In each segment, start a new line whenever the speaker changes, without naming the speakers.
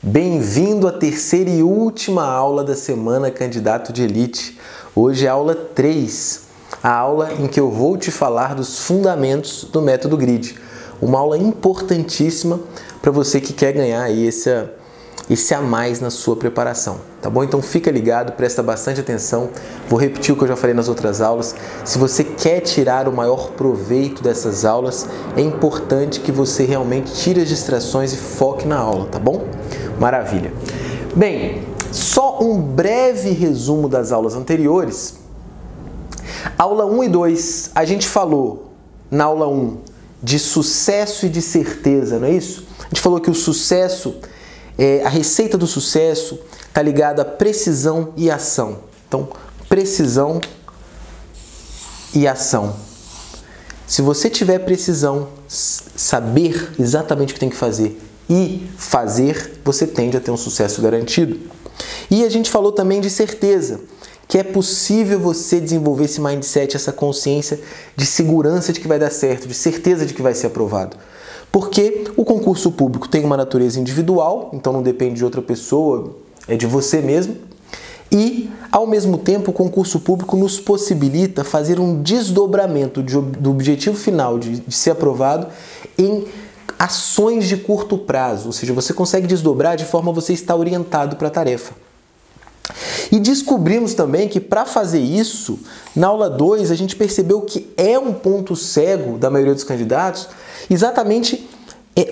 Bem-vindo à terceira e última aula da semana Candidato de Elite. Hoje é a aula 3, a aula em que eu vou te falar dos fundamentos do método GRID. Uma aula importantíssima para você que quer ganhar aí esse a mais na sua preparação, tá bom? Então fica ligado, presta bastante atenção. Vou repetir o que eu já falei nas outras aulas. Se você quer tirar o maior proveito dessas aulas, é importante que você realmente tire as distrações e foque na aula, tá bom? Maravilha. Bem, só um breve resumo das aulas anteriores. Aula 1 e 2, a gente falou na aula 1 de sucesso e de certeza, não é isso? A gente falou que o sucesso, a receita do sucesso está ligada a precisão e ação. Então, precisão e ação. Se você tiver precisão, saber exatamente o que tem que fazer e fazer, você tende a ter um sucesso garantido. E a gente falou também de certeza, que é possível você desenvolver esse mindset, essa consciência de segurança de que vai dar certo, de certeza de que vai ser aprovado. Porque o concurso público tem uma natureza individual, então não depende de outra pessoa, é de você mesmo. E, ao mesmo tempo, o concurso público nos possibilita fazer um desdobramento do objetivo final de ser aprovado em ações de curto prazo, ou seja, você consegue desdobrar de forma a você estar orientado para a tarefa. E descobrimos também que para fazer isso, na aula 2, a gente percebeu que é um ponto cego da maioria dos candidatos exatamente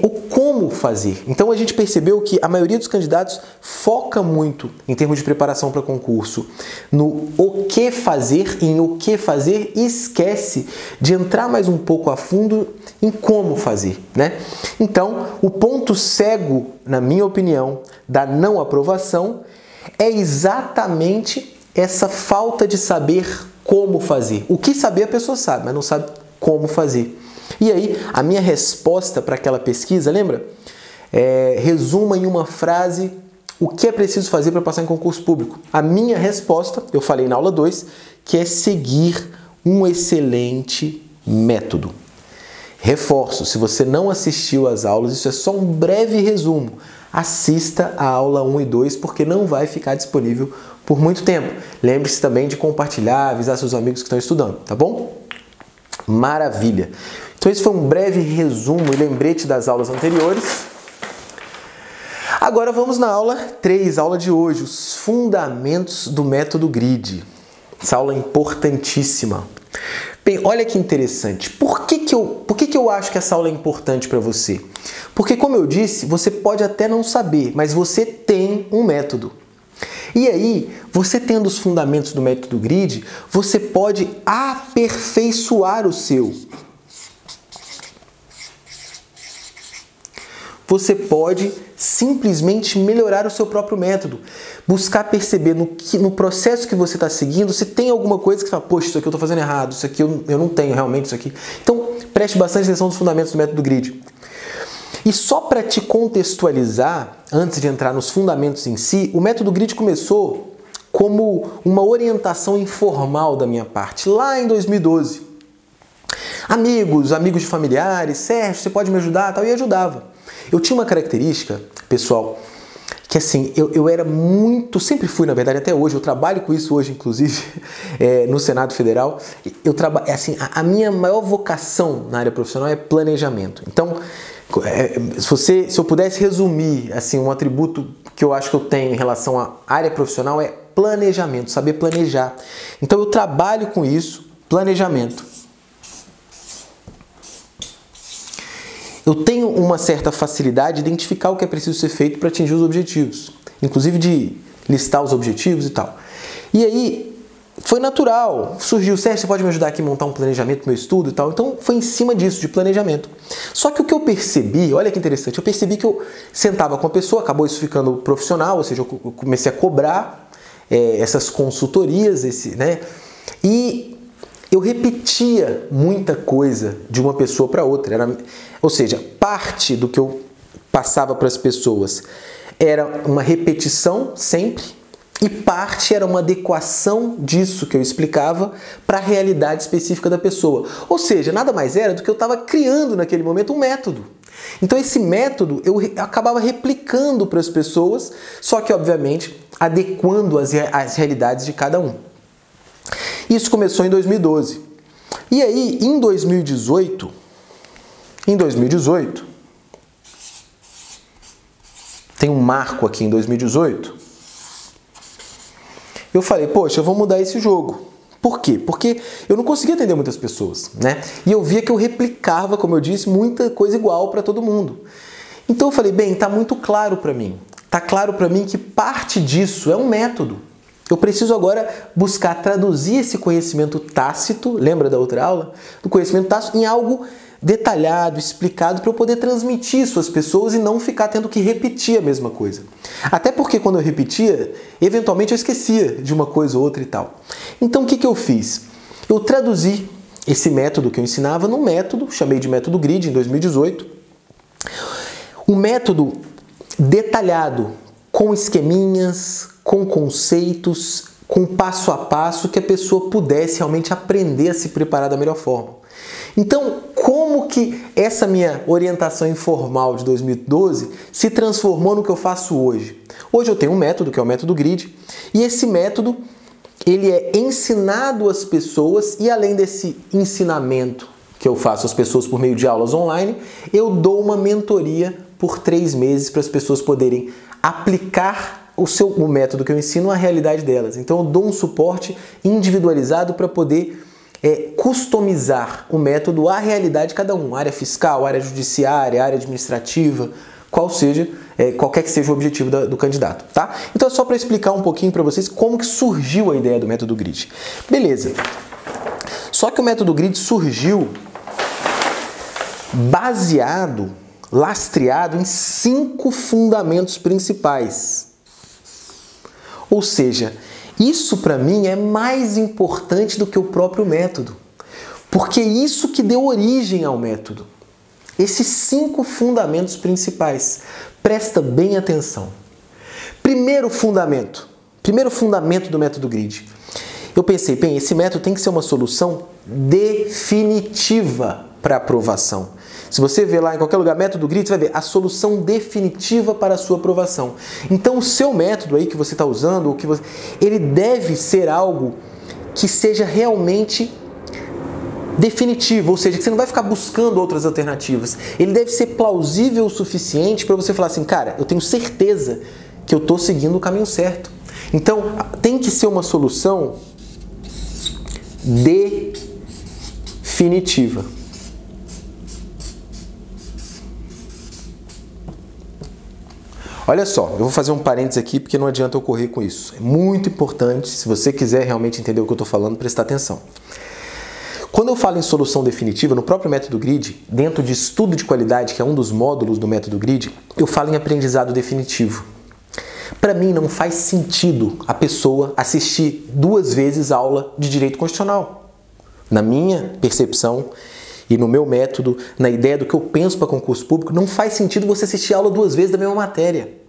o como fazer. Então a gente percebeu que a maioria dos candidatos foca muito, em termos de preparação para concurso, no o que fazer, em o que fazer, e esquece de entrar mais um pouco a fundo em como fazer, né? Então, o ponto cego, na minha opinião, da não aprovação é exatamente essa falta de saber como fazer. O que saber a pessoa sabe, mas não sabe como fazer. E aí, a minha resposta para aquela pesquisa, lembra? Resuma em uma frase o que é preciso fazer para passar em concurso público. A minha resposta, eu falei na aula 2, que é seguir um excelente método. Reforço, se você não assistiu às aulas, isso é só um breve resumo. Assista a aula 1 e 2, porque não vai ficar disponível por muito tempo. Lembre-se também de compartilhar, avisar seus amigos que estão estudando, tá bom? Maravilha! Então esse foi um breve resumo e lembrete das aulas anteriores. Agora vamos na aula 3, aula de hoje, os fundamentos do método GRID. Essa aula é importantíssima. Bem, olha que interessante. Por que eu acho que essa aula é importante para você? Porque, como eu disse, você pode até não saber, mas você tem um método. E aí, você tendo os fundamentos do método GRID, você pode aperfeiçoar o seu. Você pode simplesmente melhorar o seu próprio método. Buscar perceber no processo que você está seguindo, se tem alguma coisa que você fala, poxa, isso aqui eu estou fazendo errado, isso aqui eu não tenho realmente isso aqui. Então, preste bastante atenção nos fundamentos do método GRID. E só para te contextualizar, antes de entrar nos fundamentos em si, o método GRID começou como uma orientação informal da minha parte, lá em 2012. Amigos de familiares, Sérgio, você pode me ajudar? Tal, e ajudava. Eu tinha uma característica, pessoal, que assim, eu era muito, sempre fui na verdade, até hoje, eu trabalho com isso hoje, inclusive, no Senado Federal. Assim, a minha maior vocação na área profissional é planejamento. Então, se eu pudesse resumir assim, um atributo que eu acho que eu tenho em relação à área profissional é planejamento, saber planejar. Então eu trabalho com isso, planejamento. Eu tenho uma certa facilidade de identificar o que é preciso ser feito para atingir os objetivos, inclusive de listar os objetivos e tal. E aí foi natural, surgiu, Sérgio, você pode me ajudar aqui a montar um planejamento do meu estudo e tal? Então foi em cima disso, de planejamento. Só que o que eu percebi, olha que interessante, eu percebi que eu sentava com a pessoa, acabou isso ficando profissional, ou seja, eu comecei a cobrar essas consultorias, né? E eu repetia muita coisa de uma pessoa para outra. Ou seja, parte do que eu passava para as pessoas era uma repetição sempre, e parte era uma adequação disso que eu explicava para a realidade específica da pessoa. Ou seja, nada mais era do que eu estava criando naquele momento um método. Então esse método eu acabava replicando para as pessoas, só que obviamente adequando as realidades de cada um. Isso começou em 2012. E aí, em 2018, tem um marco aqui em 2018, eu falei, poxa, eu vou mudar esse jogo. Por quê? Porque eu não conseguia atender muitas pessoas, né? E eu via que eu replicava, como eu disse, muita coisa igual para todo mundo. Então eu falei, bem, tá muito claro para mim. Tá claro para mim que parte disso é um método. Eu preciso agora buscar traduzir esse conhecimento tácito, lembra da outra aula? Do conhecimento tácito em algo detalhado, explicado, para eu poder transmitir isso às pessoas e não ficar tendo que repetir a mesma coisa. Até porque quando eu repetia, eventualmente eu esquecia de uma coisa ou outra e tal. Então o que eu fiz? Eu traduzi esse método que eu ensinava num método, chamei de método GRID em 2018. Um método detalhado, com esqueminhas, com conceitos, com passo a passo que a pessoa pudesse realmente aprender a se preparar da melhor forma. Então, como que essa minha orientação informal de 2012 se transformou no que eu faço hoje? Hoje eu tenho um método, que é o método GRID, e esse método ele é ensinado às pessoas e além desse ensinamento que eu faço às pessoas por meio de aulas online, eu dou uma mentoria por 3 meses para as pessoas poderem aplicar o método que eu ensino à realidade delas. Então eu dou um suporte individualizado para poder customizar o método à realidade de cada um, área fiscal, área judiciária, área administrativa, qualquer que seja o objetivo do candidato, tá? Então é só para explicar um pouquinho para vocês como que surgiu a ideia do método GRID. Beleza. Só que o método GRID surgiu baseado, lastreado em 5 fundamentos principais. Ou seja, isso para mim é mais importante do que o próprio método, porque é isso que deu origem ao método. Esses 5 fundamentos principais. Presta bem atenção. Primeiro fundamento do método GRID. Eu pensei, bem, esse método tem que ser uma solução definitiva para aprovação. Se você ver lá em qualquer lugar, método GRID, você vai ver a solução definitiva para a sua aprovação. Então o seu método aí que você está usando, ele deve ser algo que seja realmente definitivo, ou seja, que você não vai ficar buscando outras alternativas. Ele deve ser plausível o suficiente para você falar assim, cara, eu tenho certeza que eu estou seguindo o caminho certo. Então tem que ser uma solução definitiva. Olha só, eu vou fazer um parênteses aqui porque não adianta eu correr com isso. É muito importante, se você quiser realmente entender o que eu estou falando, prestar atenção. Quando eu falo em solução definitiva, no próprio método GRID, dentro de estudo de qualidade, que é um dos módulos do método GRID, eu falo em aprendizado definitivo. Para mim não faz sentido a pessoa assistir 2 vezes aula de direito constitucional. Na minha percepção e no meu método, na ideia do que eu penso para concurso público, não faz sentido você assistir aula 2 vezes da mesma matéria.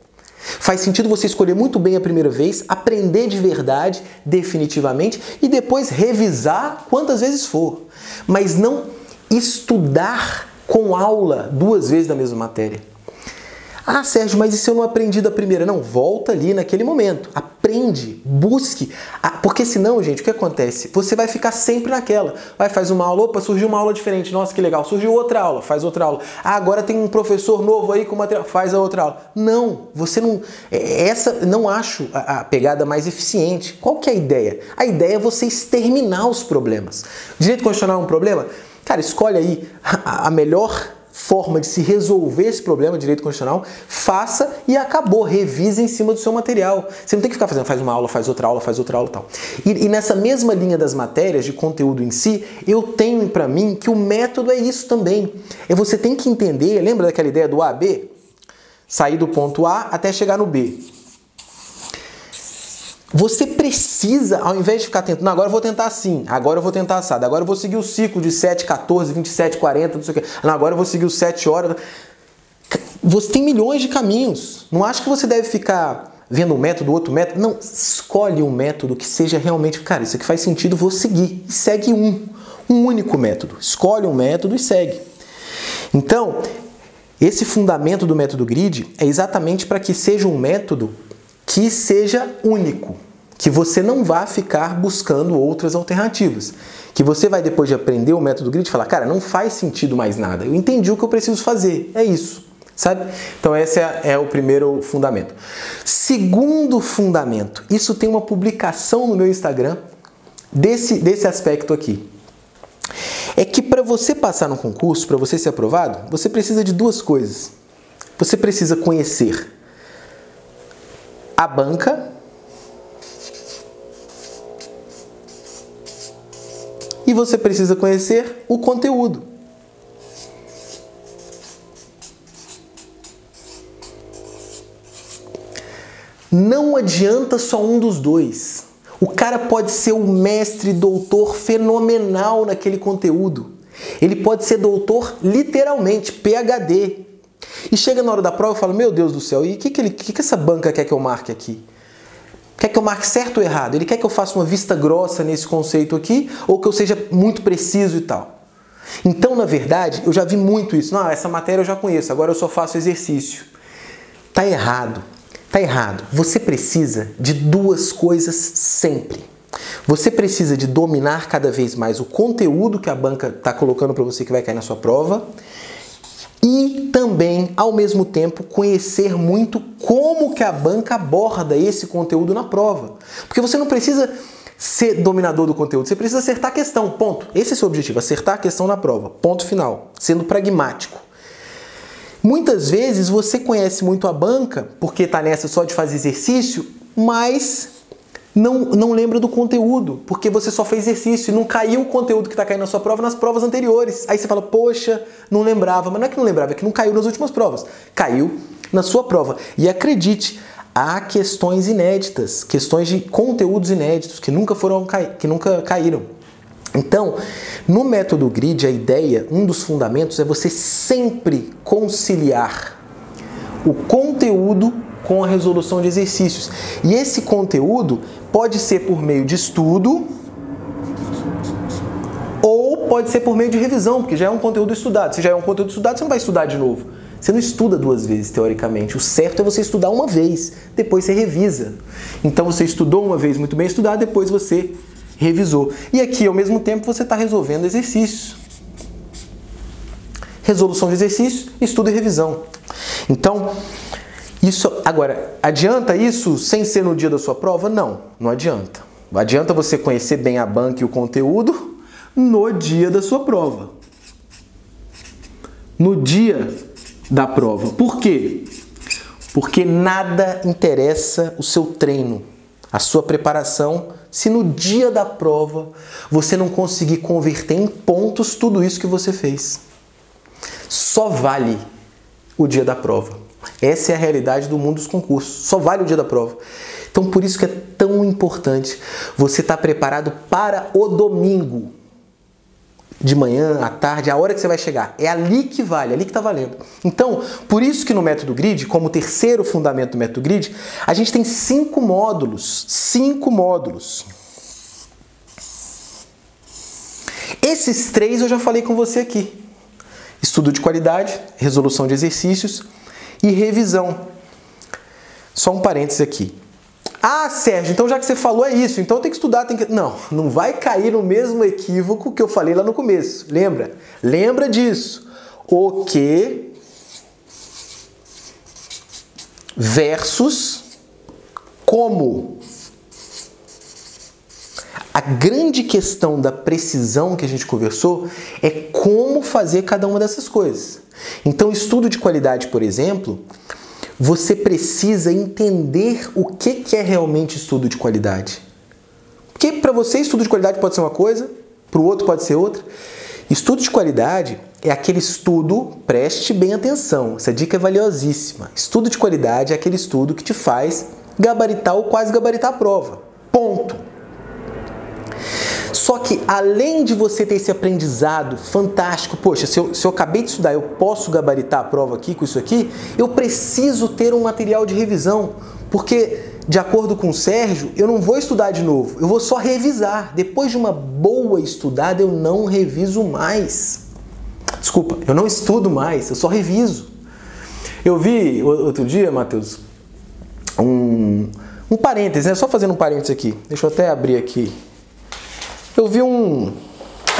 Faz sentido você escolher muito bem a primeira vez, aprender de verdade, definitivamente, e depois revisar quantas vezes for. Mas não estudar com aula 2 vezes da mesma matéria. Ah, Sérgio, mas e se eu não aprendi da primeira? Não, volta ali naquele momento. Aprende, busque. Porque senão, gente, o que acontece? Você vai ficar sempre naquela. Vai, faz uma aula, opa, surgiu uma aula diferente. Nossa, que legal. Surgiu outra aula, faz outra aula. Ah, agora tem um professor novo aí com material, faz a outra aula. Não, você não... Essa não acho a pegada mais eficiente. Qual que é a ideia? A ideia é você exterminar os problemas. Direito constitucional é um problema? Cara, escolhe aí a melhor forma de se resolver esse problema de direito constitucional, faça e acabou, revise em cima do seu material. Você não tem que ficar fazendo, faz uma aula, faz outra aula e tal. E nessa mesma linha das matérias, de conteúdo em si, eu tenho para mim que o método é isso também. Você tem que entender, lembra daquela ideia do A a B? Sair do ponto A até chegar no B. Você precisa, ao invés de ficar tentando, agora eu vou tentar assim, agora eu vou tentar assado, agora eu vou seguir o ciclo de 7, 14, 27, 40, não sei o que, não, agora eu vou seguir os 7 horas. Você tem milhões de caminhos. Não acho que você deve ficar vendo um método, outro método. Não, escolhe um método que seja realmente, cara, isso aqui faz sentido, vou seguir. E segue um único método. Escolhe um método e segue. Então, Esse fundamento do método grid é exatamente para que seja um método que seja único, que você não vá ficar buscando outras alternativas, que você vai, depois de aprender o método grid, falar, cara, não faz sentido mais nada, eu entendi o que eu preciso fazer, é isso, sabe? Então esse é o primeiro fundamento. Segundo fundamento, isso tem uma publicação no meu Instagram desse aspecto aqui. É que para você passar no concurso, para você ser aprovado, você precisa de duas coisas. Você precisa conhecer a banca e você precisa conhecer o conteúdo. Não adianta só um dos dois. O cara pode ser um mestre, doutor fenomenal naquele conteúdo. Ele pode ser doutor literalmente, PhD. E chega na hora da prova e fala, meu Deus do céu, e o que essa banca quer que eu marque aqui? Quer que eu marque certo ou errado? Ele quer que eu faça uma vista grossa nesse conceito aqui ou que eu seja muito preciso e tal? Então, na verdade, eu já vi muito isso. Não, essa matéria eu já conheço, agora eu só faço exercício. Tá errado. Tá errado. Você precisa de duas coisas sempre. Você precisa de dominar cada vez mais o conteúdo que a banca está colocando para você que vai cair na sua prova e também, ao mesmo tempo, conhecer muito como que a banca aborda esse conteúdo na prova. Porque você não precisa ser dominador do conteúdo, você precisa acertar a questão, ponto. Esse é o seu objetivo, acertar a questão na prova, ponto final, sendo pragmático. Muitas vezes você conhece muito a banca, porque está nessa só de fazer exercício, mas não lembra do conteúdo, porque você só fez exercício e não caiu o conteúdo que está caindo na sua prova nas provas anteriores. Aí você fala, poxa, não lembrava. Mas não é que não lembrava, é que não caiu nas últimas provas. Caiu na sua prova. E acredite, há questões inéditas, questões de conteúdos inéditos que nunca caíram. Então, no método grid, a ideia, um dos fundamentos é você sempre conciliar o conteúdo com a resolução de exercícios. E esse conteúdo pode ser por meio de estudo ou pode ser por meio de revisão, porque já é um conteúdo estudado. Se já é um conteúdo estudado, você não vai estudar de novo. Você não estuda duas vezes, teoricamente. O certo é você estudar uma vez, depois você revisa. Então você estudou uma vez muito bem estudado, depois você revisou. E aqui, ao mesmo tempo, você está resolvendo exercícios. Resolução de exercícios, estudo e revisão. Então, isso, agora, adianta isso sem ser no dia da sua prova? Não, não adianta. Adianta você conhecer bem a banca e o conteúdo no dia da sua prova. No dia da prova. Por quê? Porque nada interessa o seu treino, a sua preparação, se no dia da prova você não conseguir converter em pontos tudo isso que você fez. Só vale o dia da prova. Essa é a realidade do mundo dos concursos. Só vale o dia da prova. Então, por isso que é tão importante você estar preparado para o domingo. De manhã, à tarde, a hora que você vai chegar. É ali que vale, é ali que está valendo. Então, por isso que no método grid, como terceiro fundamento do método grid, a gente tem 5 módulos. 5 módulos. Esses 3 eu já falei com você aqui. Estudo de qualidade, resolução de exercícios e revisão. Só um parênteses aqui. Ah, Sérgio, então já que você falou é isso, então tem que estudar, tem que... Não, não vai cair no mesmo equívoco que eu falei lá no começo. Lembra? Lembra disso. O que versus como. A grande questão da precisão que a gente conversou é como fazer cada uma dessas coisas. Então, estudo de qualidade, por exemplo, você precisa entender o que é realmente estudo de qualidade. Porque para você, estudo de qualidade pode ser uma coisa, para o outro pode ser outra. Estudo de qualidade é aquele estudo, preste bem atenção, essa dica é valiosíssima. Estudo de qualidade é aquele estudo que te faz gabaritar ou quase gabaritar a prova. Ponto. Só que, além de você ter esse aprendizado fantástico, poxa, se eu acabei de estudar, eu posso gabaritar a prova aqui com isso aqui, eu preciso ter um material de revisão, porque, de acordo com o Sérgio, eu não vou estudar de novo, eu vou só revisar. Depois de uma boa estudada, eu não reviso mais. Desculpa, eu não estudo mais, eu só reviso. Eu vi outro dia, Matheus, um parênteses, né? Só fazendo um parênteses aqui. Deixa eu até abrir aqui. Eu vi um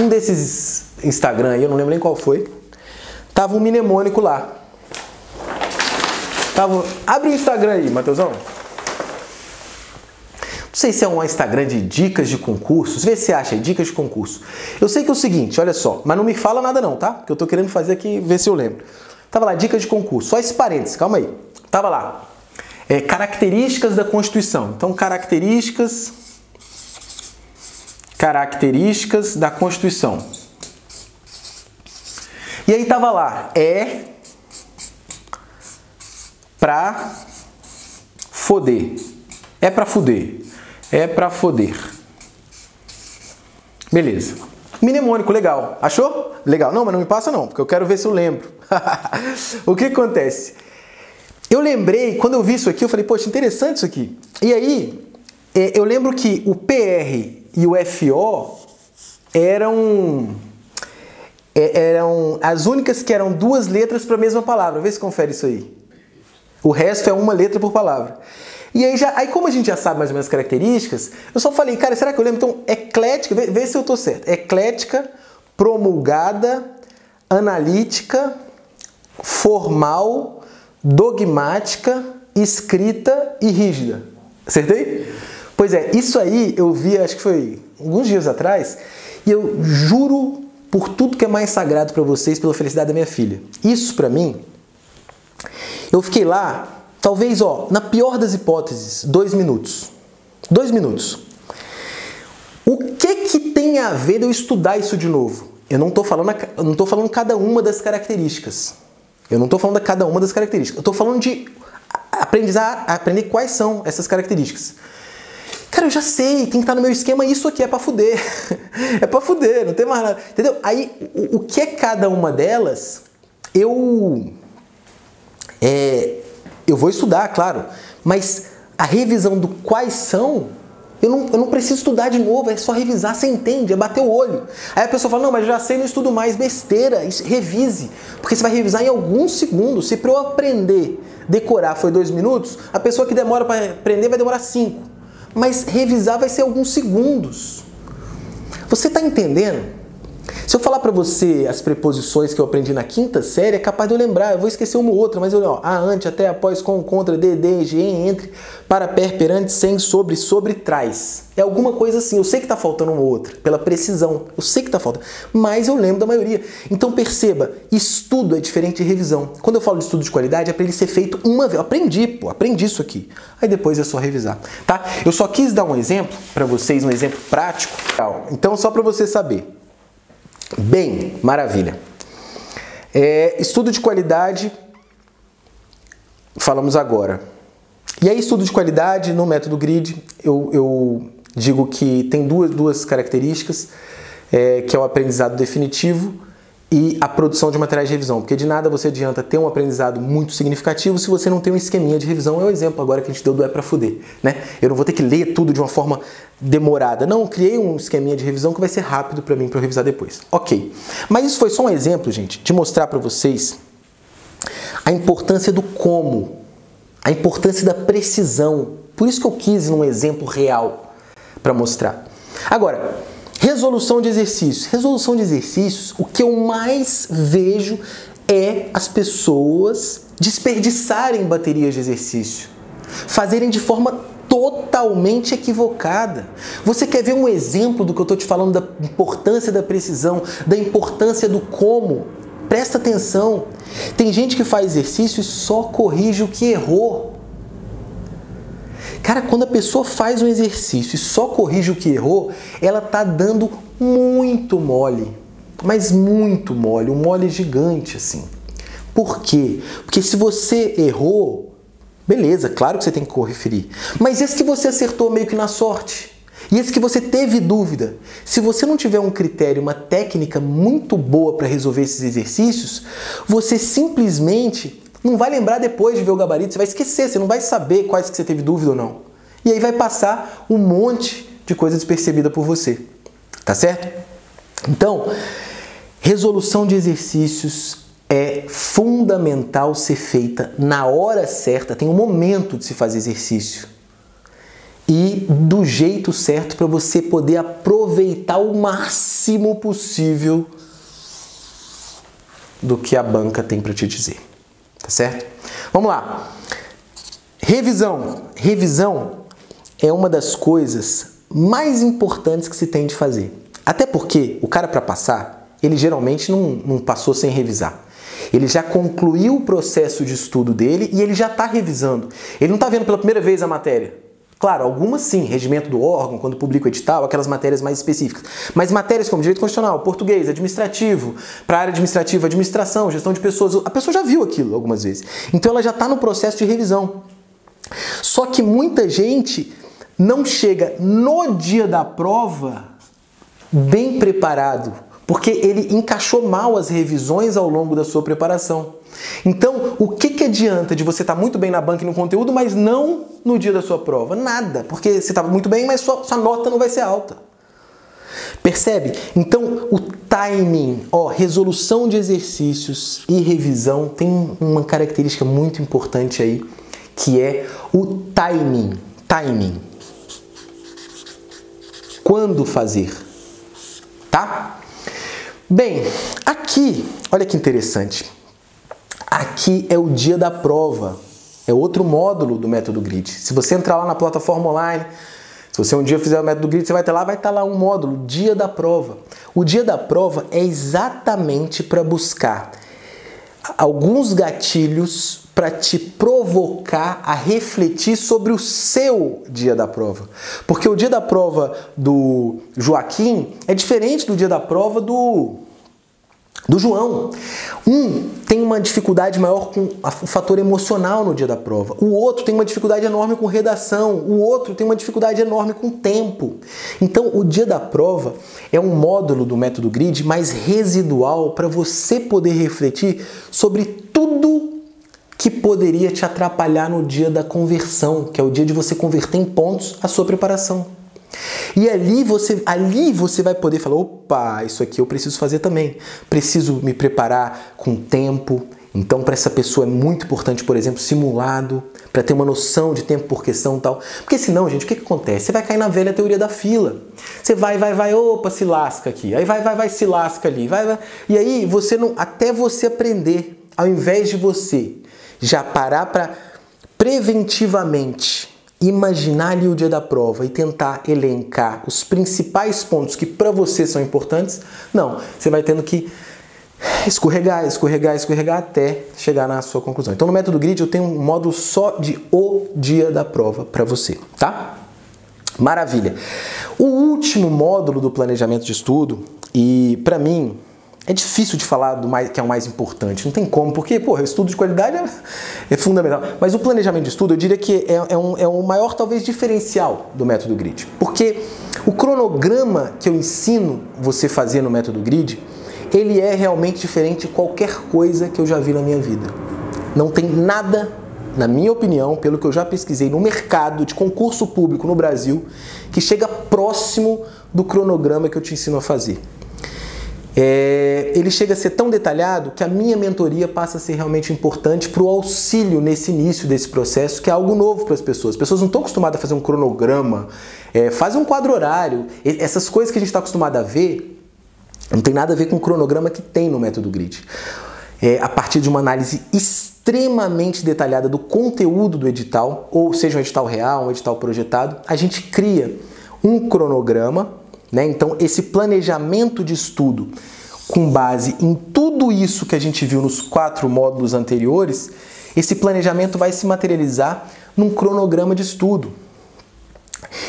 desses Instagram aí, eu não lembro nem qual foi. Tava um mnemônico lá. Abre o Instagram aí, Matheusão. Não sei se é um Instagram de dicas de concursos. Vê se você acha aí, dicas de concurso. Eu sei que é o seguinte, olha só. Mas não me fala nada não, tá? Porque eu tô querendo fazer aqui, ver se eu lembro. Tava lá, dicas de concurso. Só esse parênteses, calma aí. Tava lá. Características da Constituição. Então, características da Constituição. E aí tava lá, pra foder. É pra fuder. É pra foder. Beleza. Mnemônico, legal. Achou? Legal. Não, mas não me passa não, porque eu quero ver se eu lembro. O que acontece? Eu lembrei, quando eu vi isso aqui, eu falei, poxa, interessante isso aqui. E aí, eu lembro que o PR e o FO eram as únicas que eram duas letras para a mesma palavra. Vê se confere isso aí. O resto é uma letra por palavra. E aí, como a gente já sabe mais ou menos as características, eu só falei, cara, será que eu lembro? Então, eclética, vê se eu tô certo. Eclética, promulgada, analítica, formal, dogmática, escrita e rígida. Acertei? Pois é, isso aí eu vi, acho que foi alguns dias atrás, e eu juro por tudo que é mais sagrado para vocês, pela felicidade da minha filha. Isso para mim, eu fiquei lá, talvez, na pior das hipóteses, 2 minutos. 2 minutos. O que tem a ver de eu estudar isso de novo? Eu não tô falando cada uma das características. Eu tô falando de aprender quais são essas características. Cara, eu já sei, tem que estar no meu esquema, isso aqui é pra fuder. É pra fuder, não tem mais nada. Entendeu? Aí, o que é cada uma delas, eu vou estudar, claro, mas a revisão do quais são, eu não preciso estudar de novo, é só revisar, você entende, é bater o olho. Aí a pessoa fala, não, mas já sei, não estudo mais, besteira, revise, porque você vai revisar em alguns segundos. Se para eu aprender, decorar foi 2 minutos, a pessoa que demora para aprender vai demorar 5. Mas revisar vai ser alguns segundos. Você está entendendo? Se eu falar para você as preposições que eu aprendi na 5ª série, é capaz de eu lembrar, eu vou esquecer uma ou outra, mas eu a, ante, até, após, com, contra, de, entre, para, perante, sem, sobre, trás. É alguma coisa assim, eu sei que está faltando uma ou outra, pela precisão, eu sei que está faltando, mas eu lembro da maioria. Então perceba, estudo é diferente de revisão. Quando eu falo de estudo de qualidade, é para ele ser feito uma vez. Eu aprendi isso aqui. Aí depois é só revisar, tá? Eu só quis dar um exemplo para vocês, um exemplo prático. Então só para você saber. Bem, maravilha. Estudo de qualidade, falamos agora. E aí, estudo de qualidade no método GRID, eu digo que tem duas características, que é o aprendizado definitivo e a produção de materiais de revisão. Porque de nada você adianta ter um aprendizado muito significativo se você não tem um esqueminha de revisão. É o exemplo agora que a gente deu do pra fuder, né? Eu não vou ter que ler tudo de uma forma demorada. Não, eu criei um esqueminha de revisão que vai ser rápido para mim, para eu revisar depois. Ok. Mas isso foi só um exemplo, gente, de mostrar para vocês a importância do como, a importância da precisão. Por isso que eu quis um exemplo real para mostrar. Agora, resolução de exercícios. Resolução de exercícios, o que eu mais vejo é as pessoas desperdiçarem baterias de exercício. Fazerem de forma totalmente equivocada. Você quer ver um exemplo do que eu estou te falando, da importância da precisão, da importância do como? Presta atenção. Tem gente que faz exercício e só corrige o que errou. Cara, quando a pessoa faz um exercício e só corrige o que errou, ela tá dando muito mole. Mas muito mole, um mole gigante assim. Por quê? Porque se você errou, beleza, claro que você tem que corrigir. Mas esse que você acertou meio que na sorte, e esse que você teve dúvida, se você não tiver um critério, uma técnica muito boa para resolver esses exercícios, você simplesmente não vai lembrar depois de ver o gabarito, você vai esquecer, você não vai saber quais que você teve dúvida ou não. E aí vai passar um monte de coisa despercebida por você. Tá certo? Então, resolução de exercícios é fundamental ser feita na hora certa, tem um momento de se fazer exercício. E do jeito certo para você poder aproveitar o máximo possível do que a banca tem para te dizer. Tá certo? Vamos lá. Revisão. Revisão é uma das coisas mais importantes que se tem de fazer. Até porque o cara, para passar, ele geralmente não passou sem revisar. Ele já concluiu o processo de estudo dele e ele já está revisando. Ele não está vendo pela primeira vez a matéria. Claro, algumas sim, regimento do órgão, quando publica o edital, aquelas matérias mais específicas. Mas matérias como direito constitucional, português, administrativo, para a área administrativa, administração, gestão de pessoas, a pessoa já viu aquilo algumas vezes. Então ela já está no processo de revisão. Só que muita gente não chega no dia da prova bem preparado, porque ele encaixou mal as revisões ao longo da sua preparação. Então, o que adianta de você estar muito bem na banca e no conteúdo, mas não no dia da sua prova? Nada, porque você estava muito bem, mas sua nota não vai ser alta. Percebe? Então, o timing, resolução de exercícios e revisão tem uma característica muito importante aí, que é o timing. Timing. Quando fazer? Tá? Bem, aqui, olha que interessante. Aqui é o dia da prova. É outro módulo do método Grid. Se você entrar lá na plataforma online, se você um dia fizer o método Grid, você vai estar lá um módulo, dia da prova. O dia da prova é exatamente para buscar alguns gatilhos para te provocar a refletir sobre o seu dia da prova. Porque o dia da prova do Joaquim é diferente do dia da prova do João. Um tem uma dificuldade maior com o fator emocional no dia da prova. O outro tem uma dificuldade enorme com redação. O outro tem uma dificuldade enorme com tempo. Então, o dia da prova é um módulo do método Grid mais residual para você poder refletir sobre tudo que poderia te atrapalhar no dia da conversão, que é o dia de você converter em pontos a sua preparação. E ali você vai poder falar, opa, isso aqui eu preciso fazer também. Preciso me preparar com tempo. Então, para essa pessoa é muito importante, por exemplo, simulado, para ter uma noção de tempo por questão e tal. Porque senão, gente, o que acontece? Você vai cair na velha teoria da fila. Você vai, opa, se lasca aqui. Aí vai, se lasca ali. Vai. E aí, até você aprender, ao invés de você já parar para preventivamente imaginar ali o dia da prova e tentar elencar os principais pontos que para você são importantes, não, você vai tendo que escorregar até chegar na sua conclusão. Então no método Grid eu tenho um módulo só de o dia da prova para você, tá? Maravilha! O último módulo do planejamento de estudo, e para mim é difícil de falar que é o mais importante, não tem como, porque, o estudo de qualidade é fundamental. Mas o planejamento de estudo, eu diria que é o maior, talvez, diferencial do método Grid. Porque o cronograma que eu ensino você fazer no método Grid, ele é realmente diferente de qualquer coisa que eu já vi na minha vida. Não tem nada, na minha opinião, pelo que eu já pesquisei, no mercado de concurso público no Brasil, que chega próximo do cronograma que eu te ensino a fazer. Ele chega a ser tão detalhado que a minha mentoria passa a ser realmente importante para o auxílio nesse início desse processo, que é algo novo para as pessoas. As pessoas não estão acostumadas a fazer um cronograma, fazer um quadro horário. Essas coisas que a gente está acostumado a ver, não tem nada a ver com o cronograma que tem no método Grid. A partir de uma análise extremamente detalhada do conteúdo do edital, ou seja, um edital real, um edital projetado, a gente cria um cronograma. Então, esse planejamento de estudo com base em tudo isso que a gente viu nos 4 módulos anteriores, esse planejamento vai se materializar num cronograma de estudo.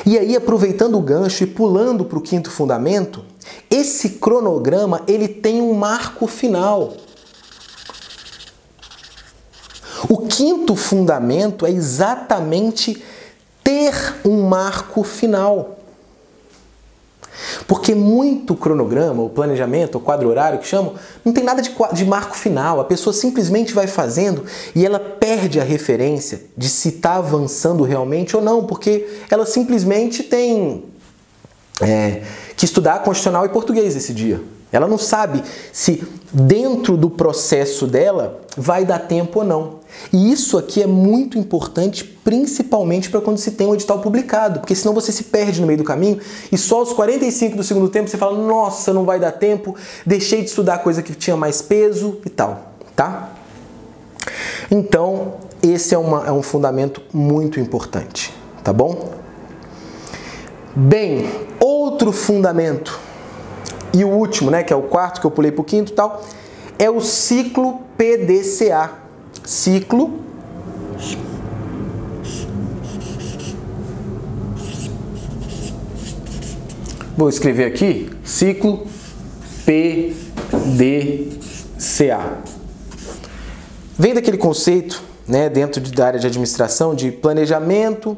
E aí, aproveitando o gancho e pulando para o 5º fundamento, esse cronograma ele tem um marco final. O 5º fundamento é exatamente ter um marco final. Porque muito cronograma, o planejamento, o quadro horário que chamam, não tem nada de marco final. A pessoa simplesmente vai fazendo e ela perde a referência de se está avançando realmente ou não, porque ela simplesmente tem que estudar constitucional e português esse dia. Ela não sabe se dentro do processo dela vai dar tempo ou não. E isso aqui é muito importante, principalmente para quando se tem um edital publicado, porque senão você se perde no meio do caminho e só aos 45 do segundo tempo você fala, nossa, não vai dar tempo, deixei de estudar coisa que tinha mais peso e tal, tá? Então, esse é um fundamento muito importante, tá bom? Bem, outro fundamento, e o último, né, que é o quarto, que eu pulei para o quinto e tal, é o ciclo PDCA. Ciclo vou escrever aqui, ciclo PDCA. Vem daquele conceito, né, dentro da área de administração, de planejamento,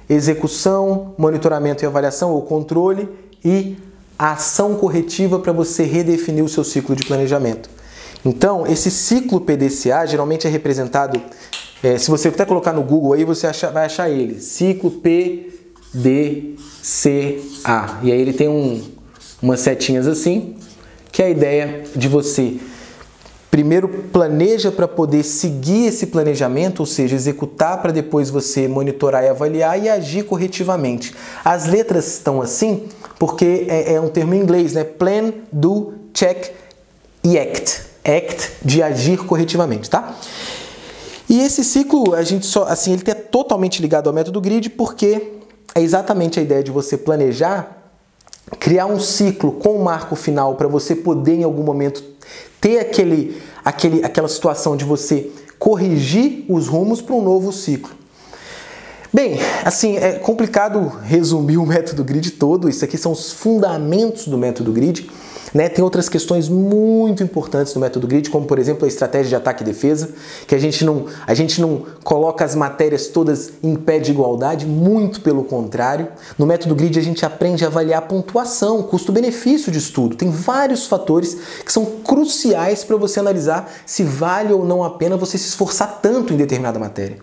execução, monitoramento e avaliação ou controle e ação corretiva para você redefinir o seu ciclo de planejamento. Então, esse ciclo PDCA geralmente é representado, se você até colocar no Google aí, você vai achar ele, ciclo PDCA. E aí ele tem umas setinhas assim, que é a ideia de você primeiro planeja para poder seguir esse planejamento, ou seja, executar para depois você monitorar e avaliar e agir corretivamente. As letras estão assim porque é um termo em inglês, né? Plan, do, check e act. Act de agir corretivamente, tá? E esse ciclo, a gente só, assim, ele é totalmente ligado ao método GRID porque é exatamente a ideia de você planejar, criar um ciclo com um marco final para você poder em algum momento ter aquela situação de você corrigir os rumos para um novo ciclo. Bem, assim, é complicado resumir o método GRID todo, isso aqui são os fundamentos do método GRID. Né? Tem outras questões muito importantes no método GRID, como por exemplo a estratégia de ataque e defesa, que a gente não coloca as matérias todas em pé de igualdade, muito pelo contrário. No método GRID a gente aprende a avaliar a pontuação, custo-benefício de estudo. Tem vários fatores que são cruciais para você analisar se vale ou não a pena você se esforçar tanto em determinada matéria.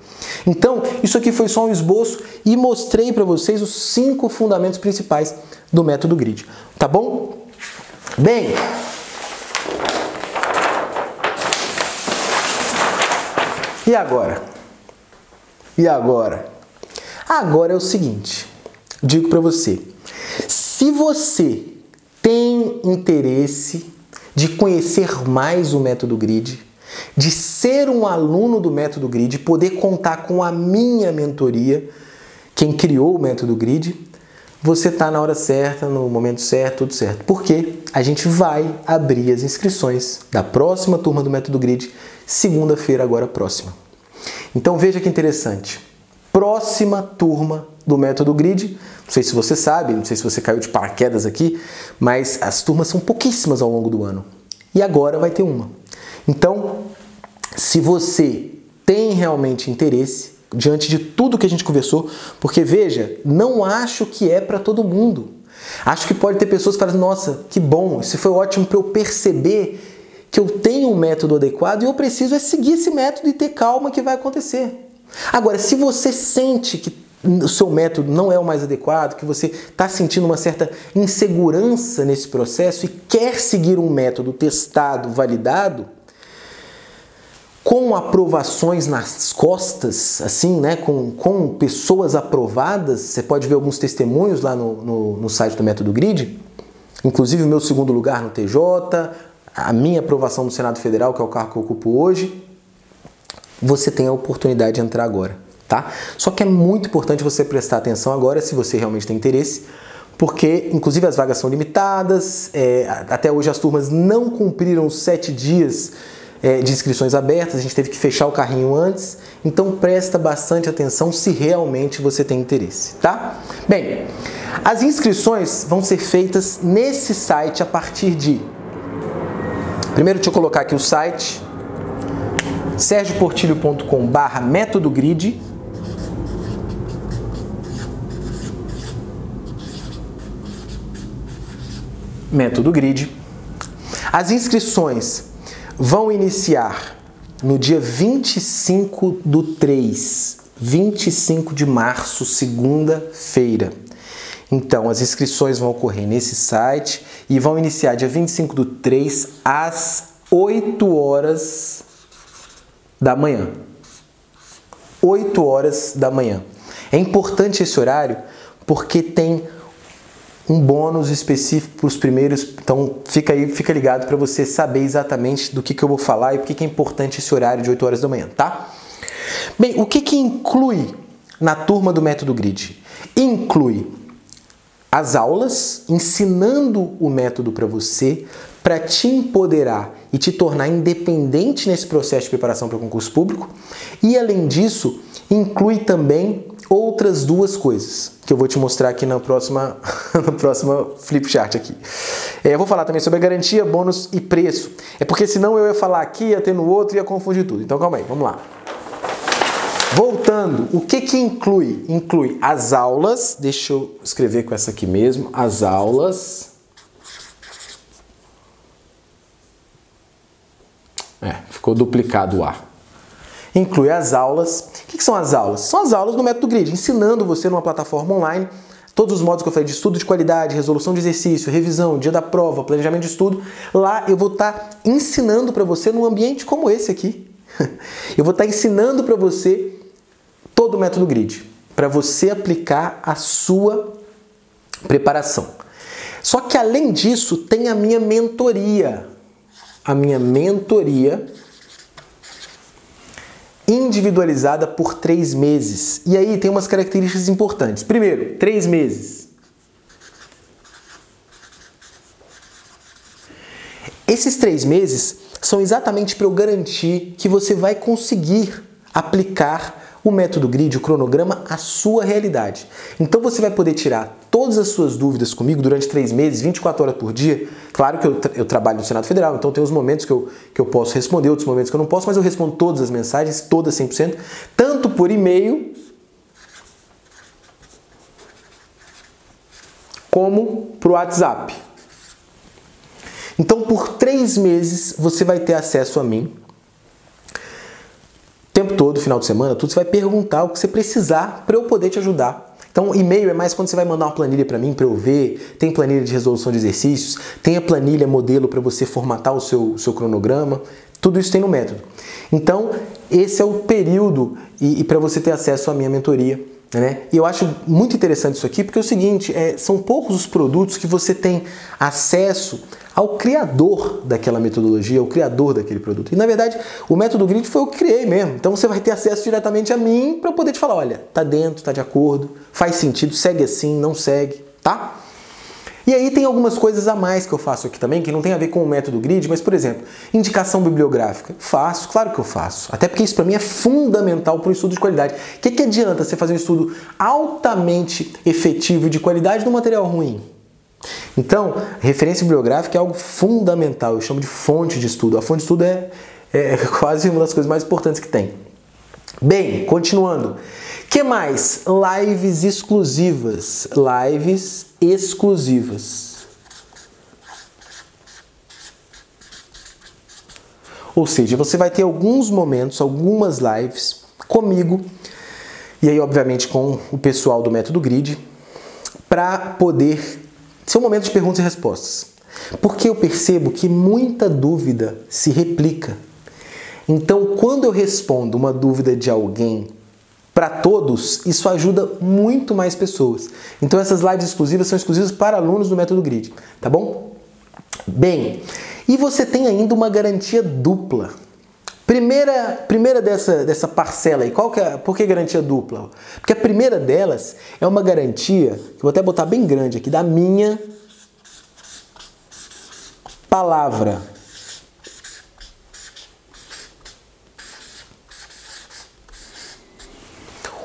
Então, isso aqui foi só um esboço e mostrei para vocês os 5 fundamentos principais do método GRID, tá bom? Bem, e agora? Agora é o seguinte, digo para você, se você tem interesse de conhecer mais o método GRID, de ser um aluno do método GRID, poder contar com a minha mentoria, quem criou o método GRID, você está na hora certa, no momento certo, tudo certo. Porque a gente vai abrir as inscrições da próxima turma do método GRID, segunda-feira agora próxima. Então veja que interessante. Próxima turma do método GRID, não sei se você sabe, não sei se você caiu de paraquedas aqui, mas as turmas são pouquíssimas ao longo do ano. E agora vai ter uma. Então, se você tem realmente interesse, diante de tudo que a gente conversou, porque veja, não acho que é para todo mundo. Acho que pode ter pessoas que falam, nossa, que bom, isso foi ótimo para eu perceber que eu tenho um método adequado e eu preciso seguir esse método e ter calma que vai acontecer. Agora, se você sente que o seu método não é o mais adequado, que você está sentindo uma certa insegurança nesse processo e quer seguir um método testado, validado, com aprovações nas costas, assim, né, com pessoas aprovadas, você pode ver alguns testemunhos lá no site do Método GRID, inclusive o meu segundo lugar no TJ, a minha aprovação no Senado Federal, que é o cargo que eu ocupo hoje, você tem a oportunidade de entrar agora, tá? Só que é muito importante você prestar atenção agora, se você realmente tem interesse, porque, inclusive, as vagas são limitadas, até hoje as turmas não cumpriram os 7 dias de inscrições abertas, a gente teve que fechar o carrinho antes, então presta bastante atenção se realmente você tem interesse, tá? Bem, as inscrições vão ser feitas nesse site a partir de... Primeiro deixa eu colocar aqui o site, sergioportilho.com/métodogrid. Método GRID. As inscrições vão iniciar no dia 25/3, 25 de março, segunda-feira. Então, as inscrições vão ocorrer nesse site e vão iniciar dia 25/3 às 8 horas da manhã. 8 horas da manhã. É importante esse horário porque tem um bônus específico para os primeiros, então fica ligado para você saber exatamente do que eu vou falar e por que é importante esse horário de 8 horas da manhã, tá? Bem, o que inclui na turma do Método Grid? Inclui as aulas, ensinando o método para você, para te empoderar e te tornar independente nesse processo de preparação para o concurso público. E, além disso, inclui também outras duas coisas, que eu vou te mostrar aqui na próxima flip chart aqui. Eu vou falar também sobre a garantia, bônus e preço. É porque senão eu ia falar aqui, ia ter no outro e ia confundir tudo. Então calma aí, vamos lá. Voltando, o que inclui? Inclui as aulas, deixa eu escrever com essa aqui mesmo, as aulas. Ficou duplicado o A. Inclui as aulas. O que são as aulas? São as aulas do Método Grid, ensinando você numa plataforma online todos os modos que eu falei de estudo de qualidade, resolução de exercício, revisão, dia da prova, planejamento de estudo. Lá eu vou estar ensinando para você num ambiente como esse aqui. Eu vou estar ensinando para você todo o Método Grid, para você aplicar a sua preparação. Só que além disso, tem a minha mentoria. A minha mentoria individualizada por 3 meses. E aí tem umas características importantes. Primeiro, 3 meses. Esses 3 meses são exatamente para eu garantir que você vai conseguir aplicar o Método Grid, o cronograma, à sua realidade. Então você vai poder tirar todas as suas dúvidas comigo durante 3 meses, 24 horas por dia. Claro que eu trabalho no Senado Federal, então tem os momentos que eu posso responder, outros momentos que eu não posso, mas eu respondo todas as mensagens, todas 100%, tanto por e-mail, como por WhatsApp. Então por 3 meses você vai ter acesso a mim. O tempo todo, final de semana, tudo, você vai perguntar o que você precisar para eu poder te ajudar. Então, e-mail é mais quando você vai mandar uma planilha para mim, para eu ver, tem planilha de resolução de exercícios, tem a planilha modelo para você formatar o seu cronograma, tudo isso tem no método. Então, esse é o período e para você ter acesso à minha mentoria, né? E eu acho muito interessante isso aqui, porque é o seguinte, são poucos os produtos que você tem acesso ao criador daquela metodologia, ao criador daquele produto. E na verdade, o Método Grid foi eu que criei mesmo. Então você vai ter acesso diretamente a mim para eu poder te falar, olha, tá dentro, tá de acordo, faz sentido, segue assim, não segue, tá? E aí tem algumas coisas a mais que eu faço aqui também, que não tem a ver com o Método Grid, mas, por exemplo, indicação bibliográfica. Faço, claro que eu faço. Até porque isso para mim é fundamental para o estudo de qualidade. O que adianta você fazer um estudo altamente efetivo e de qualidade num material ruim? Então, referência bibliográfica é algo fundamental, eu chamo de fonte de estudo. A fonte de estudo é quase uma das coisas mais importantes que tem. Bem, continuando. Que mais? Lives exclusivas. Lives exclusivas. Ou seja, você vai ter alguns momentos, algumas lives comigo, e aí, obviamente, com o pessoal do Método Grid, para poder ser um momento de perguntas e respostas. Porque eu percebo que muita dúvida se replica. Então, quando eu respondo uma dúvida de alguém para todos, isso ajuda muito mais pessoas. Então, essas lives exclusivas são exclusivas para alunos do Método Grid, tá bom? Bem, e você tem ainda uma garantia dupla. Primeira dessa parcela aí, por que garantia dupla? Porque a primeira delas é uma garantia, que eu vou até botar bem grande aqui, da minha palavra.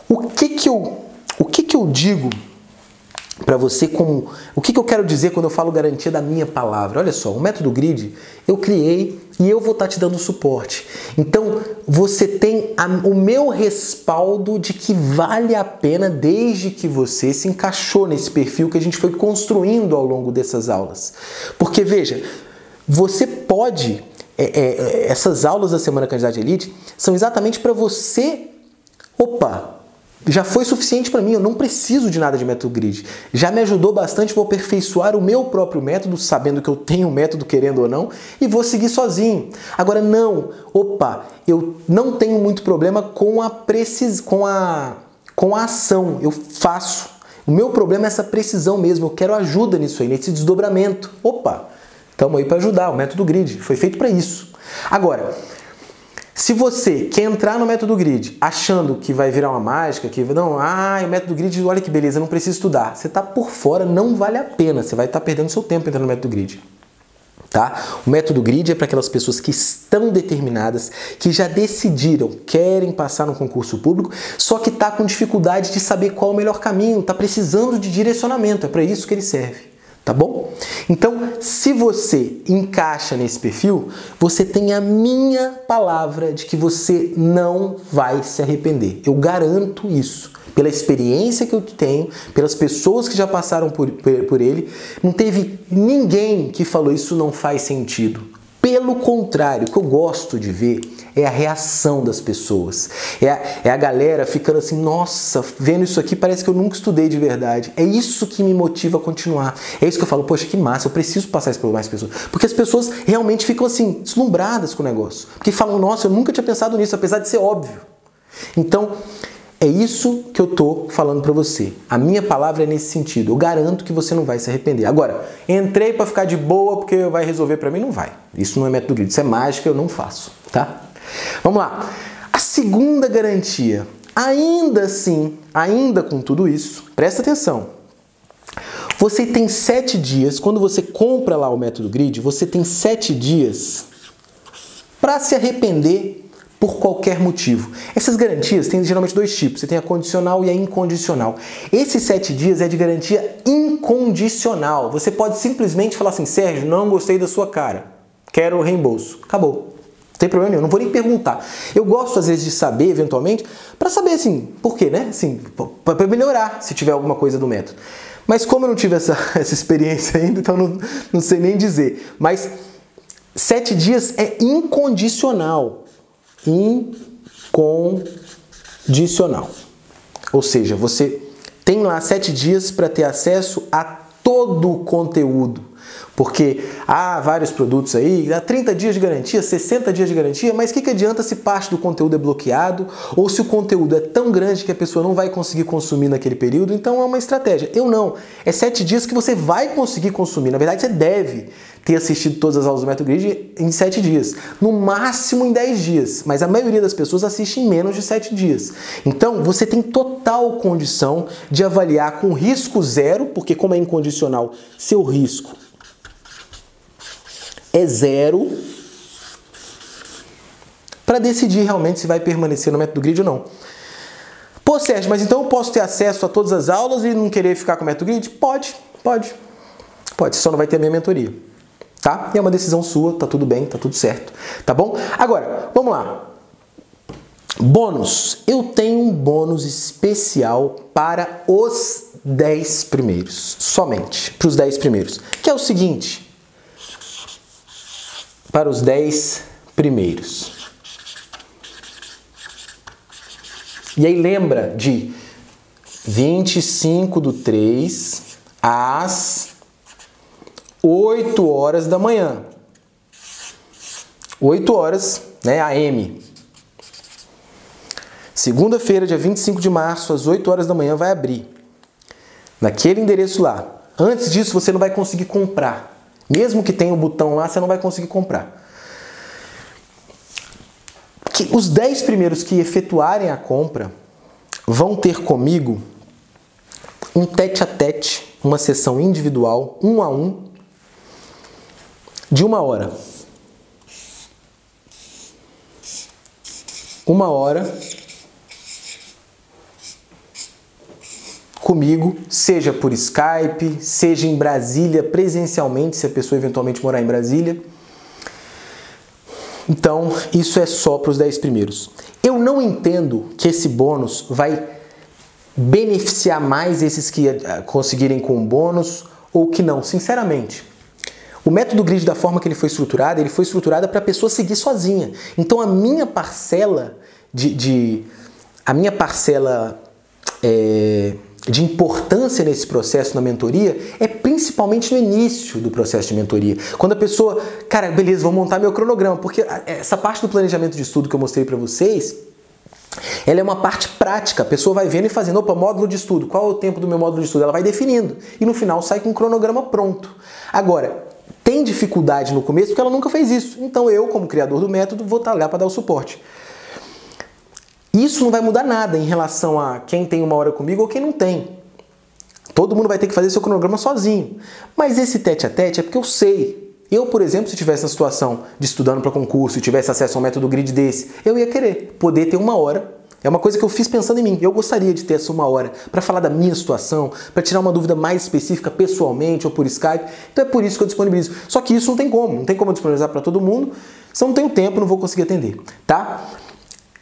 O que eu digo para você como... O que eu quero dizer quando eu falo garantia da minha palavra? Olha só, o Método Grid eu criei e eu vou estar te dando suporte. Então, você tem o meu respaldo de que vale a pena desde que você se encaixou nesse perfil que a gente foi construindo ao longo dessas aulas. Porque, veja, você pode... essas aulas da Semana Candidato de Elite são exatamente para você... Opa! já foi suficiente para mim, eu não preciso de nada de método grid. Já me ajudou bastante para aperfeiçoar o meu próprio método, sabendo que eu tenho um método, querendo ou não, e vou seguir sozinho. Agora não, eu não tenho muito problema com a ação, eu faço. O meu problema é essa precisão mesmo, eu quero ajuda nisso aí, nesse desdobramento. Estamos aí para ajudar, o método grid foi feito para isso. Agora, se você quer entrar no método grid achando que vai virar uma mágica, o método grid, olha que beleza, não precisa estudar. Você está por fora, não vale a pena, você vai estar perdendo seu tempo entrando no método grid. Tá? O método grid é para aquelas pessoas que estão determinadas, que já decidiram, querem passar no concurso público, só que está com dificuldade de saber qual é o melhor caminho, está precisando de direcionamento, é para isso que ele serve. Tá bom? Então, se você encaixa nesse perfil, você tem a minha palavra de que você não vai se arrepender. Eu garanto isso. Pela experiência que eu tenho, pelas pessoas que já passaram por ele, não teve ninguém que falou isso não faz sentido. Pelo contrário, o que eu gosto de ver é a reação das pessoas. É a galera ficando assim, nossa, vendo isso aqui parece que eu nunca estudei de verdade. É isso que me motiva a continuar. É isso que eu falo, poxa, que massa, eu preciso passar isso para mais pessoas. Porque as pessoas realmente ficam assim, deslumbradas com o negócio. Porque falam, nossa, eu nunca tinha pensado nisso, apesar de ser óbvio. Então, é isso que eu tô falando para você. A minha palavra é nesse sentido. Eu garanto que você não vai se arrepender. Agora, entrei para ficar de boa porque vai resolver para mim? Não vai. Isso não é método grid. Isso é mágica, eu não faço, tá? Vamos lá. A segunda garantia. Ainda assim, ainda com tudo isso, presta atenção. Você tem 7 dias, quando você compra lá o método grid, você tem 7 dias para se arrepender por qualquer motivo. Essas garantias têm geralmente 2 tipos. Você tem a condicional e a incondicional. Esses 7 dias é de garantia incondicional. Você pode simplesmente falar assim, Sérgio, não gostei da sua cara, quero o reembolso. Acabou. Não tem problema nenhum, não vou nem perguntar. Eu gosto às vezes de saber, eventualmente, para saber assim, por quê, né? Assim, para melhorar se tiver alguma coisa do método. Mas como eu não tive essa experiência ainda, então não sei nem dizer. Mas 7 dias é incondicional. Incondicional. Ou seja, você tem lá 7 dias para ter acesso a todo o conteúdo. Porque há vários produtos aí, há 30 dias de garantia, 60 dias de garantia, mas o que adianta se parte do conteúdo é bloqueado ou se o conteúdo é tão grande que a pessoa não vai conseguir consumir naquele período? Então é uma estratégia. Eu não. É 7 dias que você vai conseguir consumir. Na verdade, você deve ter assistido todas as aulas do método grid em 7 dias. No máximo em 10 dias. Mas a maioria das pessoas assiste em menos de 7 dias. Então, você tem total condição de avaliar com risco zero, porque como é incondicional, seu risco é zero, para decidir realmente se vai permanecer no método grid ou não. Pô, Sérgio, mas então eu posso ter acesso a todas as aulas e não querer ficar com o método grid? Pode, você só não vai ter a minha mentoria, tá? E é uma decisão sua, tá tudo bem, tá tudo certo, tá bom? Agora, vamos lá. Bônus. Eu tenho um bônus especial para os 10 primeiros, somente para os 10 primeiros, que é o seguinte. Para os 10 primeiros. E aí lembra de 25/3 às 8 horas da manhã. 8 horas, né, AM. Segunda-feira, dia 25 de março, às 8 horas da manhã vai abrir. Naquele endereço lá. Antes disso você não vai conseguir comprar. Mesmo que tenha o botão lá, você não vai conseguir comprar. Os 10 primeiros que efetuarem a compra vão ter comigo um tete-a-tete, uma sessão individual, 1 a 1, de 1 hora. 1 hora comigo, seja por Skype, seja em Brasília, presencialmente, se a pessoa eventualmente morar em Brasília. Então, isso é só para os 10 primeiros. Eu não entendo que esse bônus vai beneficiar mais esses que conseguirem com o bônus ou que não, sinceramente. O método grid, da forma que ele foi estruturado para a pessoa seguir sozinha. Então, a minha parcela de importância nesse processo na mentoria é principalmente no início do processo de mentoria. Quando a pessoa, cara, beleza, vou montar meu cronograma, porque essa parte do planejamento de estudo que eu mostrei para vocês, ela é uma parte prática. A pessoa vai vendo e fazendo, opa, módulo de estudo, qual é o tempo do meu módulo de estudo? Ela vai definindo e no final sai com um cronograma pronto. Agora, tem dificuldade no começo porque ela nunca fez isso. Então eu, como criador do método, vou estar lá para dar o suporte. Isso não vai mudar nada em relação a quem tem 1 hora comigo ou quem não tem. Todo mundo vai ter que fazer seu cronograma sozinho. Mas esse tete a tete é porque eu sei. Eu, por exemplo, se estivesse na situação de estudando para concurso e tivesse acesso a um método grid desse, eu ia querer poder ter 1 hora. É uma coisa que eu fiz pensando em mim. Eu gostaria de ter essa 1 hora para falar da minha situação, para tirar uma dúvida mais específica pessoalmente ou por Skype. Então é por isso que eu disponibilizo. Só que isso não tem como. Não tem como eu disponibilizar para todo mundo. Se eu não tenho tempo, não vou conseguir atender. Tá?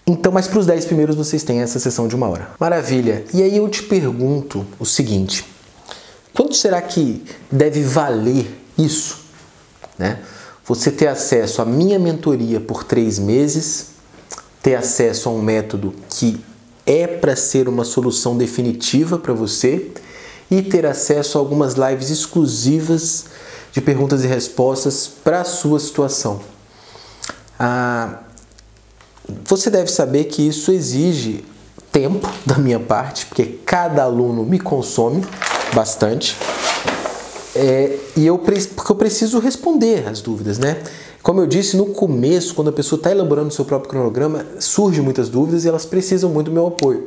Então, mas para os 10 primeiros vocês têm essa sessão de 1 hora. Maravilha. E aí eu te pergunto o seguinte. Quanto será que deve valer isso? Né? Você ter acesso à minha mentoria por 3 meses, ter acesso a um método que é para ser uma solução definitiva para você e ter acesso a algumas lives exclusivas de perguntas e respostas para a sua situação. Você deve saber que isso exige tempo da minha parte, porque cada aluno me consome bastante. Porque eu preciso responder as dúvidas, né? Como eu disse no começo, quando a pessoa está elaborando o seu próprio cronograma, surgem muitas dúvidas e elas precisam muito do meu apoio.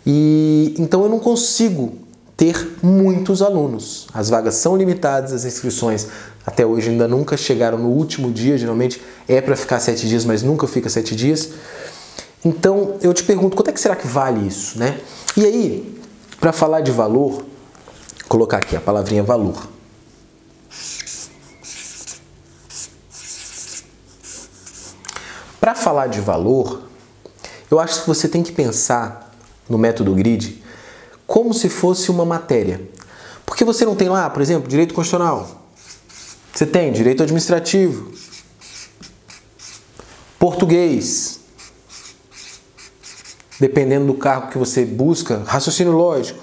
Então eu não consigo ter muitos alunos. As vagas são limitadas, as inscrições até hoje ainda nunca chegaram no último dia, geralmente é para ficar 7 dias, mas nunca fica 7 dias. Então eu te pergunto, quanto é que será que vale isso, né? E aí, para falar de valor, vou colocar aqui a palavrinha valor. Para falar de valor, eu acho que você tem que pensar no método grid como se fosse uma matéria. Porque você não tem lá, por exemplo, direito constitucional. Você tem direito administrativo, português, dependendo do cargo que você busca, raciocínio lógico,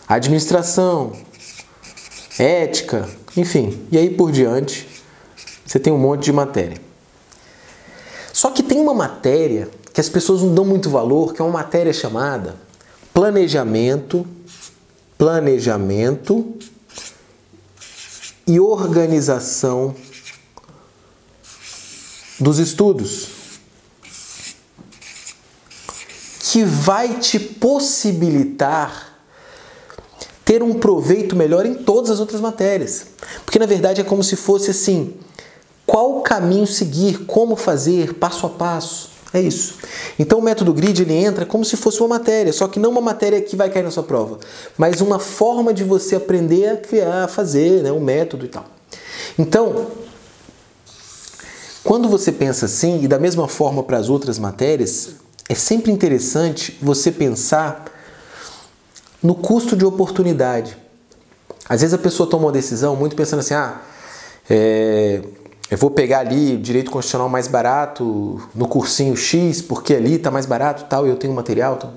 administração, ética, enfim, e aí por diante, você tem um monte de matéria. Só que tem uma matéria que as pessoas não dão muito valor, que é uma matéria chamada planejamento e organização dos estudos, que vai te possibilitar ter um proveito melhor em todas as outras matérias. Porque na verdade é como se fosse assim, qual caminho seguir, como fazer, passo a passo. É isso. Então o método grid ele entra como se fosse uma matéria, só que não uma matéria que vai cair na sua prova, mas uma forma de você aprender a criar, a fazer, né, um método e tal. Então, quando você pensa assim, e da mesma forma para as outras matérias, é sempre interessante você pensar no custo de oportunidade. Às vezes a pessoa toma uma decisão muito pensando assim, eu vou pegar ali o direito constitucional mais barato no cursinho X, porque ali está mais barato tal, e eu tenho material. Tal.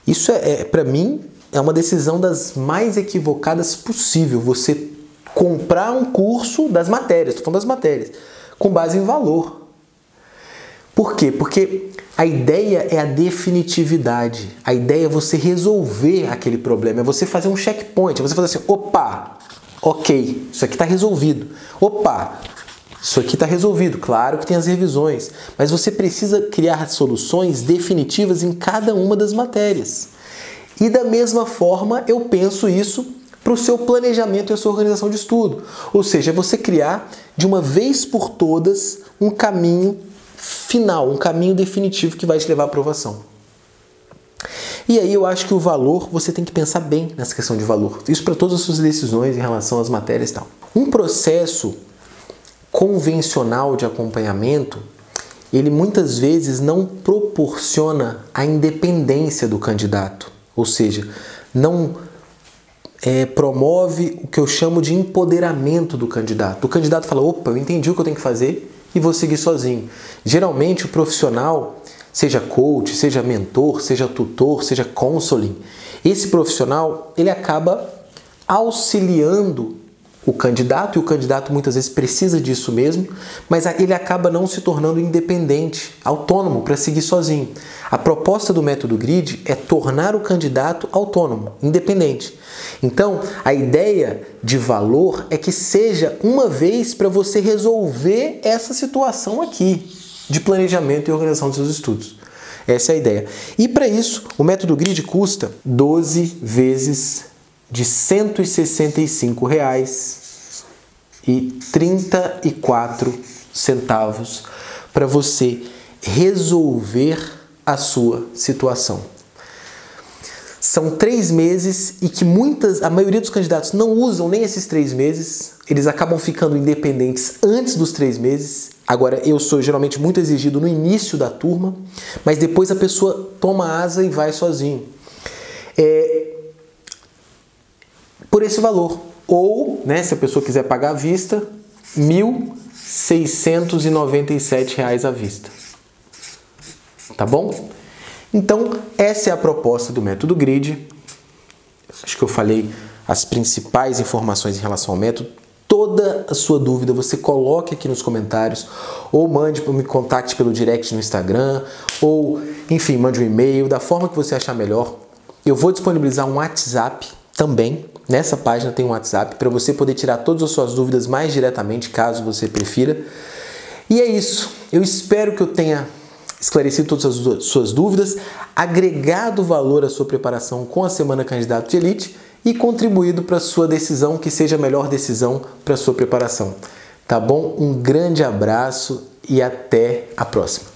Isso, para mim, é uma decisão das mais equivocadas possível. Você comprar um curso das matérias, estou falando das matérias, com base em valor. Por quê? Porque a ideia é a definitividade. A ideia é você resolver aquele problema, é você fazer um checkpoint, é você fazer assim, opa, ok, isso aqui está resolvido. Opa, isso aqui está resolvido. Claro que tem as revisões, mas você precisa criar soluções definitivas em cada uma das matérias. E da mesma forma, eu penso isso para o seu planejamento e a sua organização de estudo. Ou seja, é você criar de uma vez por todas um caminho final, um caminho definitivo que vai te levar à aprovação. E aí eu acho que o valor, você tem que pensar bem nessa questão de valor. Isso para todas as suas decisões em relação às matérias e tal. Um processo convencional de acompanhamento, ele muitas vezes não proporciona a independência do candidato. Ou seja, não promove o que eu chamo de empoderamento do candidato. O candidato fala, opa, eu entendi o que eu tenho que fazer e vou seguir sozinho. Geralmente o profissional seja coach, seja mentor, seja tutor, seja counseling, esse profissional ele acaba auxiliando o candidato, e o candidato muitas vezes precisa disso mesmo, mas ele acaba não se tornando independente, autônomo para seguir sozinho. A proposta do método GRID é tornar o candidato autônomo, independente. Então, a ideia de valor é que seja uma vez para você resolver essa situação aqui de planejamento e organização dos seus estudos. Essa é a ideia. E para isso, o método GRID custa 12 vezes de R$ 165,34 para você resolver a sua situação. São 3 meses e que a maioria dos candidatos não usam nem esses 3 meses, eles acabam ficando independentes antes dos 3 meses. Agora, eu sou geralmente muito exigido no início da turma, mas depois a pessoa toma asa e vai sozinho. Por esse valor. Ou, né, se a pessoa quiser pagar à vista, R$ 1.697 à vista. Tá bom? Então, essa é a proposta do método GRID. Acho que eu falei as principais informações em relação ao método. Toda a sua dúvida você coloque aqui nos comentários, ou me contacte pelo direct no Instagram, ou, enfim, mande um e-mail, da forma que você achar melhor. Eu vou disponibilizar um WhatsApp também. Nessa página tem um WhatsApp para você poder tirar todas as suas dúvidas mais diretamente, caso você prefira. E é isso. Eu espero que eu tenha esclarecido todas as suas dúvidas, agregado valor à sua preparação com a Semana Candidato de Elite e contribuído para a sua decisão, que seja a melhor decisão para a sua preparação. Tá bom? Um grande abraço e até a próxima.